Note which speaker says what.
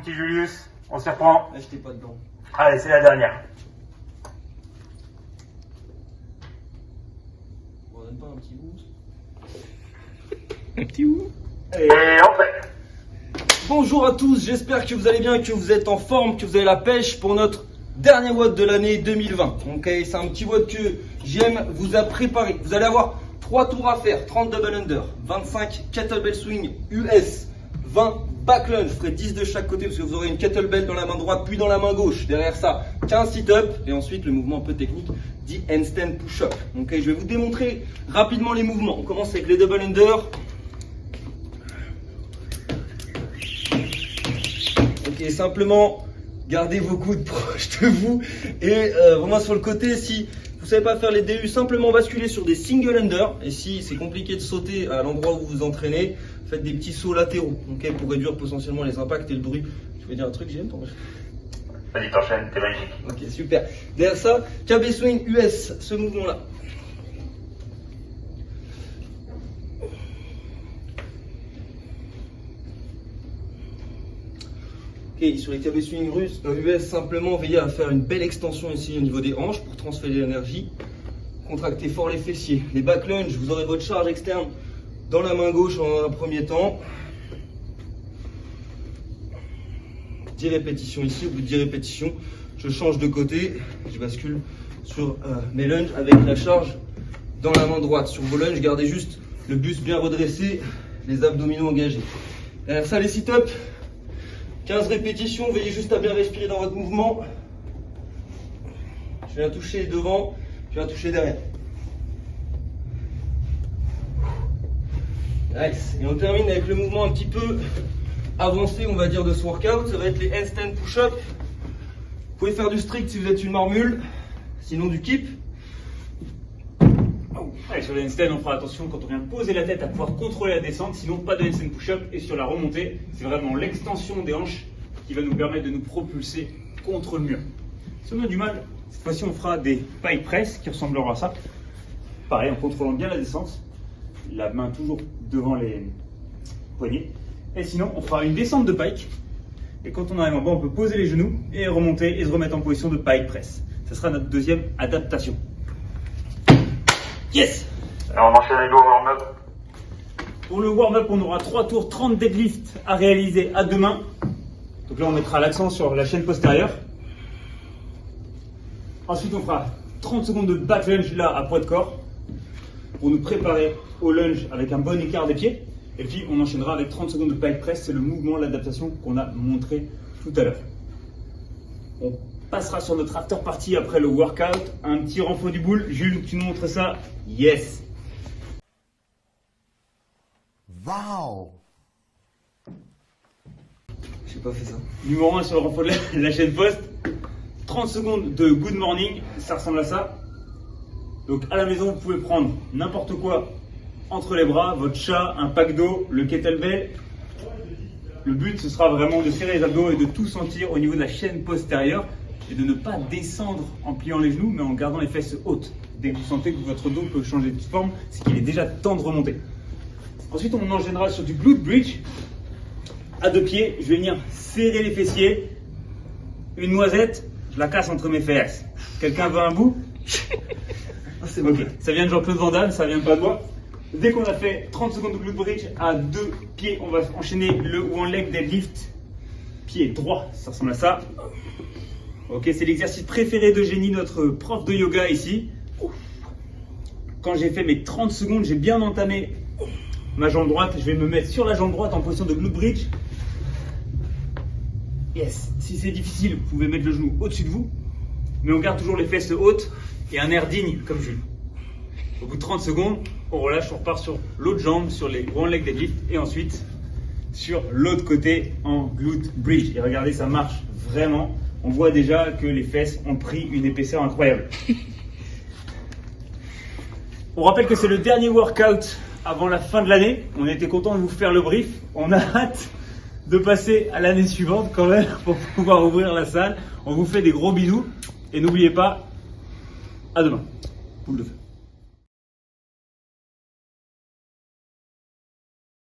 Speaker 1: petit Julius. On s'y reprend.
Speaker 2: Là, j'étais pas dedans.
Speaker 1: Allez, c'est la dernière.
Speaker 2: On donne pas un petit bout.
Speaker 3: Un petit où?
Speaker 1: Et on fait.
Speaker 2: Bonjour à tous, j'espère que vous allez bien, que vous êtes en forme, que vous avez la pêche pour notre dernier WOD de l'année 2020. Ok, c'est un petit WOD que JM vous a préparé. Vous allez avoir 3 tours à faire, 30 double under, 25 kettlebell swing US, 20 back lunge, vous ferez 10 de chaque côté parce que vous aurez une kettlebell dans la main droite puis dans la main gauche. Derrière ça, 15 sit-up et ensuite le mouvement un peu technique dit handstand push-up. Ok, je vais vous démontrer rapidement les mouvements. On commence avec les double under. Ok, simplement gardez vos coudes proches de vous et vraiment sur le côté. Si vous savez pas faire les DU, simplement basculer sur des single under. Et si c'est compliqué de sauter à l'endroit où vous vous entraînez, faites des petits sauts latéraux, ok, pour réduire potentiellement les impacts et le bruit. Tu veux dire un truc, JM?
Speaker 1: Vas-y, t'enchaînes, t'es magique.
Speaker 2: Ok, super. Derrière ça, KB swing US, ce mouvement-là. Ok, sur les KB swing US, simplement veillez à faire une belle extension ici au niveau des hanches pour transférer l'énergie. Contractez fort les fessiers. Les back lunge, vous aurez votre charge externe dans la main gauche en un premier temps. 10 répétitions ici. Au bout de 10 répétitions, je change de côté. Je bascule sur mes lunges avec la charge dans la main droite. Sur vos lunges, gardez juste le buste bien redressé, les abdominaux engagés. Derrière ça, les sit-ups. 15 répétitions. Veillez juste à bien respirer dans votre mouvement. Je viens toucher devant, je viens toucher derrière. Nice. Et on termine avec le mouvement un petit peu avancé, on va dire, de ce workout. Ça va être les handstand push-up. Vous pouvez faire du strict si vous êtes une marmule, sinon du keep.
Speaker 3: Allez, sur les handstand, on fera attention quand on vient poser la tête à pouvoir contrôler la descente, sinon pas de handstand push-up. Et sur la remontée, c'est vraiment l'extension des hanches qui va nous permettre de nous propulser contre le mur. Si on a du mal, cette fois-ci on fera des pike press qui ressembleront à ça. Pareil, en contrôlant bien la descente, la main toujours devant les poignets. Et sinon, on fera une descente de pike. Et quand on arrive en bas, on peut poser les genoux et remonter et se remettre en position de pike press. Ce sera notre deuxième adaptation. Yes!
Speaker 1: Alors, on enchaîne avec le warm-up.
Speaker 3: Pour le warm-up, on aura 3 tours, 30 deadlifts à réaliser à deux mains. Donc là, on mettra l'accent sur la chaîne postérieure. Ensuite, on fera 30 secondes de back lunge là à poids de corps pour nous préparer au lunge avec un bon écart des pieds. Et puis, on enchaînera avec 30 secondes de pike press. C'est le mouvement, l'adaptation qu'on a montré tout à l'heure. On passera sur notre after party après le workout. Un petit renfort du boule. Jules, tu nous montres ça? Yes!
Speaker 4: Wow!
Speaker 2: J'ai pas fait ça.
Speaker 3: Numéro 1 sur le renfort de la chaîne post. 30 secondes de good morning. Ça ressemble à ça. Donc à la maison, vous pouvez prendre n'importe quoi entre les bras, votre chat, un pack d'eau, le kettlebell. Le but, ce sera vraiment de serrer les abdos et de tout sentir au niveau de la chaîne postérieure et de ne pas descendre en pliant les genoux, mais en gardant les fesses hautes. Dès que vous sentez que votre dos peut changer de forme, c'est qu'il est déjà temps de remonter. Ensuite, on enchaînera sur du glute bridge. À deux pieds, je vais venir serrer les fessiers. Une noisette, je la casse entre mes fesses. Quelqu'un veut un bout?
Speaker 2: C'est bon.
Speaker 3: Ok, ça vient de Jean-Claude Van Damme, ça vient pas de moi. Dès qu'on a fait 30 secondes de glute bridge à deux pieds, on va enchaîner le one leg deadlift. Pied droit, ça ressemble à ça. Ok, c'est l'exercice préféré d'Eugénie, notre prof de yoga ici. Quand j'ai fait mes 30 secondes, j'ai bien entamé ma jambe droite. Je vais me mettre sur la jambe droite en position de glute bridge. Yes, si c'est difficile, vous pouvez mettre le genou au-dessus de vous. Mais on garde toujours les fesses hautes et un air digne comme Jules. Au bout de 30 secondes, on relâche, on repart sur l'autre jambe, sur les one leg deadlift et ensuite sur l'autre côté en glute bridge. Et regardez, ça marche vraiment. On voit déjà que les fesses ont pris une épaisseur incroyable. On rappelle que c'est le dernier workout avant la fin de l'année. On était content de vous faire le brief. On a hâte de passer à l'année suivante quand même pour pouvoir ouvrir la salle. On vous fait des gros bisous et n'oubliez pas, à demain. Boule de feu.